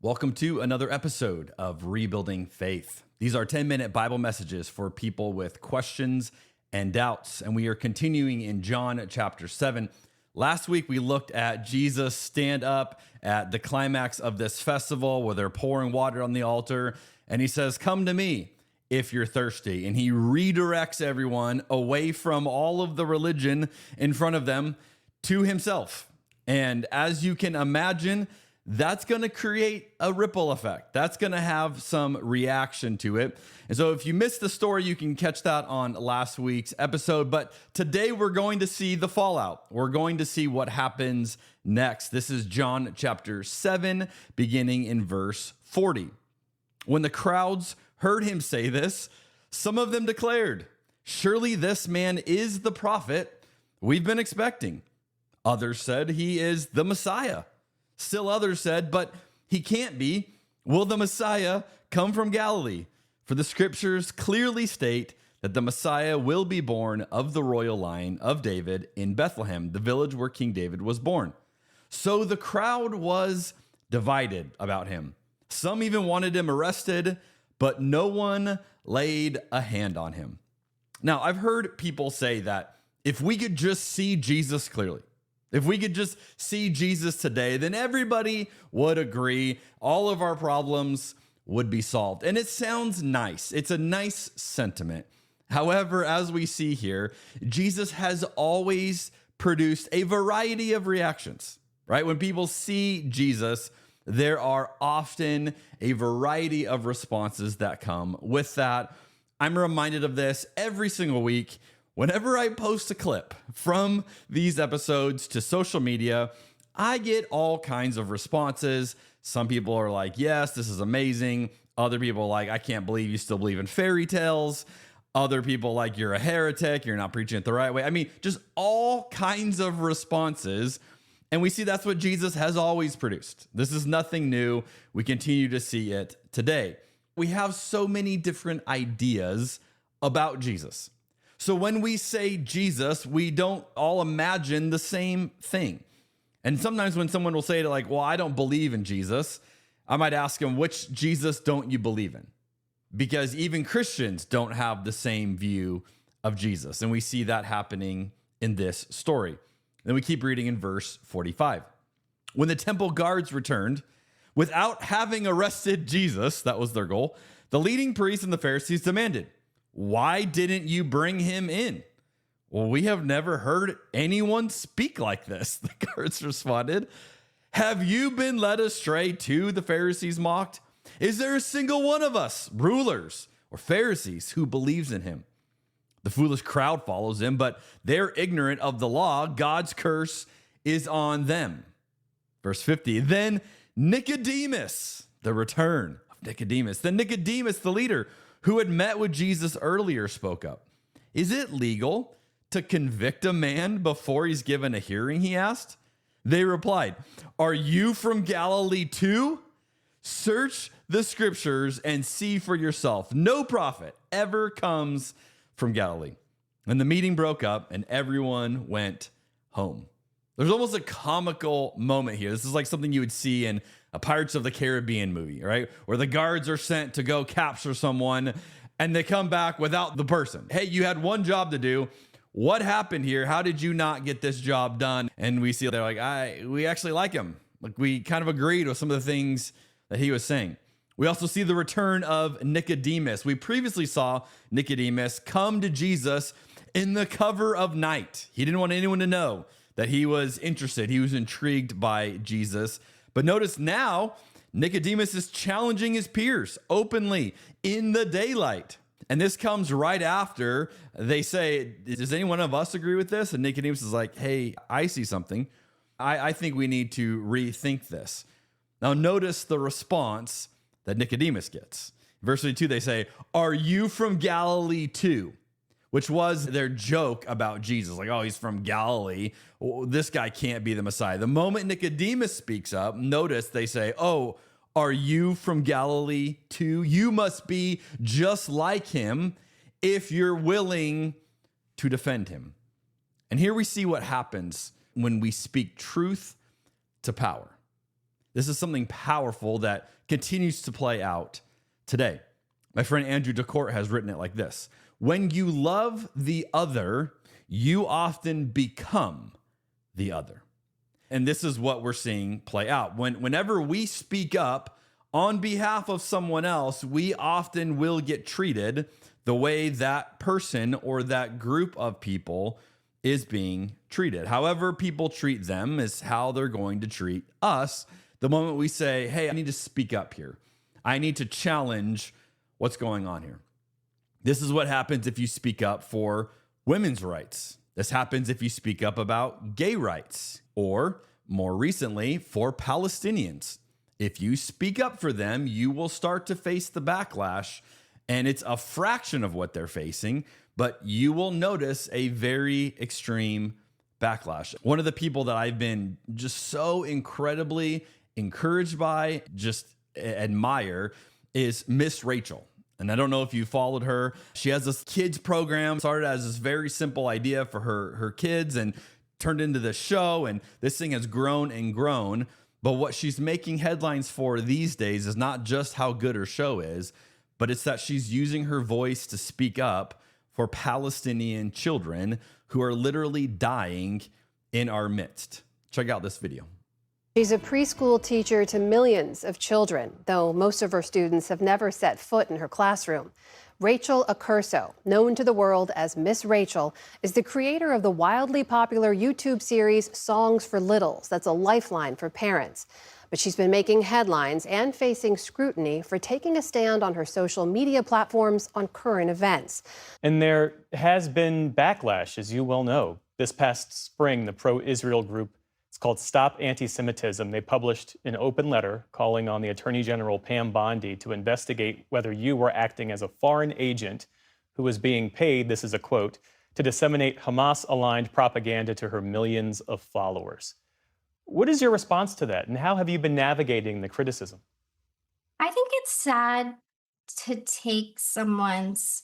Welcome to another episode of Rebuilding Faith. These are 10-minute Bible messages for people with questions and doubts, and we are continuing in John chapter 7. Last week, we looked at Jesus stand up at the climax of this festival where they're pouring water on the altar, and he says, "Come to me if you're thirsty." And he redirects everyone away from all of the religion in front of them to himself. And as you can imagine, that's going to create a ripple effect. That's going to have some reaction to it. And so if you missed the story, you can catch that on last week's episode. But today we're going to see the fallout. We're going to see what happens next. This is John chapter 7, beginning in verse 40. When the crowds heard him say this, some of them declared, "Surely this man is the prophet we've been expecting." Others said, "He is the Messiah." Still others said, "But he can't be. Will the Messiah come from Galilee? For the scriptures clearly state that the Messiah will be born of the royal line of David in Bethlehem, the village where King David was born." So the crowd was divided about him. Some even wanted him arrested, but no one laid a hand on him. Now, I've heard people say that if we could just see Jesus clearly, if we could just see Jesus today, then everybody would agree. All of our problems would be solved. And it sounds nice. It's a nice sentiment. However, as we see here, Jesus has always produced a variety of reactions, right? When people see Jesus, there are often a variety of responses that come with that. I'm reminded of this every single week. Whenever I post a clip from these episodes to social media, I get all kinds of responses. Some people are like, "Yes, this is amazing." Other people are like, "I can't believe you still believe in fairy tales." Other people like, "You're a heretic. You're not preaching it the right way." I mean, just all kinds of responses. And we see that's what Jesus has always produced. This is nothing new. We continue to see it today. We have so many different ideas about Jesus. So when we say Jesus, we don't all imagine the same thing. And sometimes when someone will say to like, "Well, I don't believe in Jesus," I might ask them, "Which Jesus don't you believe in?" Because even Christians don't have the same view of Jesus. And we see that happening in this story. Then we keep reading in verse 45. When the temple guards returned, without having arrested Jesus, that was their goal, the leading priests and the Pharisees demanded, "Why didn't you bring him in?" "Well, we have never heard anyone speak like this," the guards responded. "Have you been led astray too?" the Pharisees mocked. "Is there a single one of us, rulers or Pharisees, who believes in him? The foolish crowd follows him, but they're ignorant of the law. God's curse is on them." Verse 50, then Nicodemus, the return of Nicodemus. Then Nicodemus, the leader, who had met with Jesus earlier, spoke up. "Is it legal to convict a man before he's given a hearing?" he asked. They replied, "Are you from Galilee too? Search the scriptures and see for yourself. No prophet ever comes from Galilee." And the meeting broke up and everyone went home. There's almost a comical moment here. This is like something you would see in a Pirates of the Caribbean movie, right? Where the guards are sent to go capture someone and they come back without the person. "Hey, you had one job to do. What happened here? How did you not get this job done?" And we see they're like, we actually like him. Like we kind of agreed with some of the things that he was saying. We also see the return of Nicodemus. We previously saw Nicodemus come to Jesus in the cover of night. He didn't want anyone to know that he was interested. He was intrigued by Jesus. But notice now, Nicodemus is challenging his peers openly in the daylight. And this comes right after they say, "Does any one of us agree with this?" And Nicodemus is like, "Hey, I see something. I think we need to rethink this." Now notice the response that Nicodemus gets. Verse 32, they say, "Are you from Galilee too?" Which was their joke about Jesus. Like, "Oh, he's from Galilee. Well, this guy can't be the Messiah." The moment Nicodemus speaks up, notice they say, "Oh, are you from Galilee too? You must be just like him if you're willing to defend him." And here we see what happens when we speak truth to power. This is something powerful that continues to play out today. My friend Andrew DeCourt has written it like this: when you love the other, you often become the other. And this is what we're seeing play out. Whenever we speak up on behalf of someone else, we often will get treated the way that person or that group of people is being treated. However people treat them is how they're going to treat us the moment we say, hey, I need to speak up here. I need to challenge what's going on here. This is what happens if you speak up for women's rights. This happens if you speak up about gay rights, or more recently, for Palestinians. If you speak up for them, you will start to face the backlash, and it's a fraction of what they're facing, but you will notice a very extreme backlash. One of the people that I've been just so incredibly encouraged by, just admire, is Miss Rachel. And I don't know if you followed her. She has this kids program, started as this very simple idea for her kids and turned into this show. And this thing has grown and grown. But what she's making headlines for these days is not just how good her show is, but it's that she's using her voice to speak up for Palestinian children who are literally dying in our midst. Check out this video. She's a preschool teacher to millions of children, though most of her students have never set foot in her classroom. Rachel Accurso, known to the world as Miss Rachel, is the creator of the wildly popular YouTube series Songs for Littles. That's a lifeline for parents. But she's been making headlines and facing scrutiny for taking a stand on her social media platforms on current events. And there has been backlash, as you well know. This past spring, the pro-Israel group, it's called Stop Anti-Semitism. They published an open letter calling on the Attorney General Pam Bondi to investigate whether you were acting as a foreign agent who was being paid, this is a quote, to disseminate Hamas-aligned propaganda to her millions of followers. What is your response to that, and how have you been navigating the criticism? I think it's sad to take someone's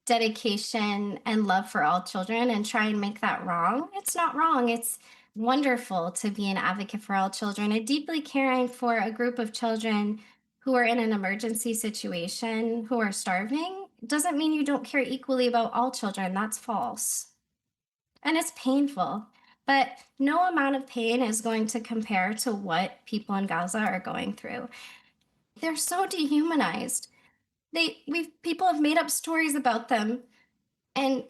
dedication and love for all children and try and make that wrong. It's not wrong. It's wonderful to be an advocate for all children and deeply caring for a group of children who are in an emergency situation, who are starving. Doesn't mean you don't care equally about all children. That's false. And it's painful. But no amount of pain is going to compare to what people in Gaza are going through. They're so dehumanized. People have made up stories about them, and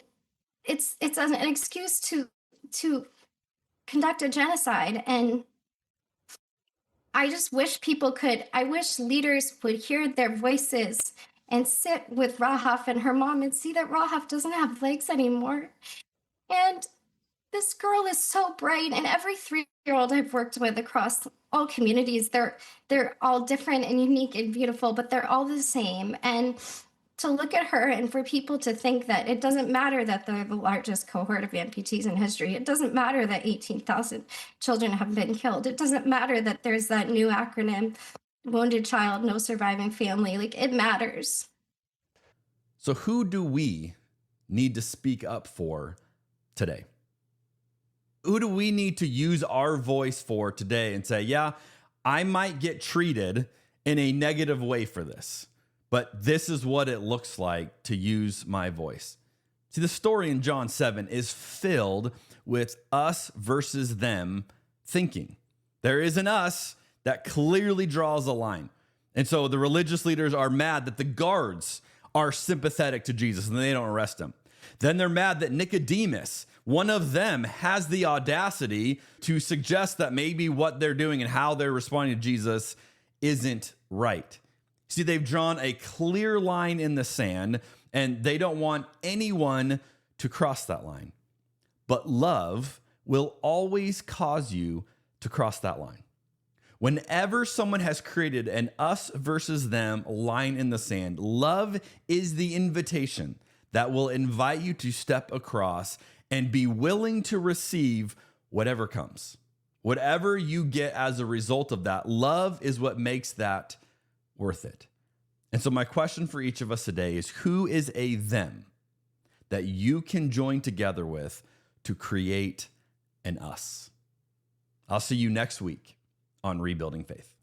it's an excuse to conduct a genocide. And I just wish I wish leaders would hear their voices and sit with Rahaf and her mom and see that Rahaf doesn't have legs anymore. And this girl is so bright, and every 3-year-old I've worked with across all communities, they're all different and unique and beautiful, but they're all the same. And to look at her and for people to think that it doesn't matter that they're the largest cohort of amputees in history. It doesn't matter that 18,000 children have been killed. It doesn't matter that there's that new acronym, wounded child, no surviving family. Like, it matters. So who do we need to speak up for today? Who do we need to use our voice for today and say, yeah, I might get treated in a negative way for this, but this is what it looks like to use my voice. See, the story in John 7 is filled with us versus them thinking. There is an us that clearly draws a line. And so the religious leaders are mad that the guards are sympathetic to Jesus and they don't arrest him. Then they're mad that Nicodemus, one of them, has the audacity to suggest that maybe what they're doing and how they're responding to Jesus isn't right. See, they've drawn a clear line in the sand, and they don't want anyone to cross that line. But love will always cause you to cross that line. Whenever someone has created an us versus them line in the sand, love is the invitation that will invite you to step across and be willing to receive whatever comes. Whatever you get as a result of that, love is what makes that worth it. And so my question for each of us today is, who is a them that you can join together with to create an us? I'll see you next week on Rebuilding Faith.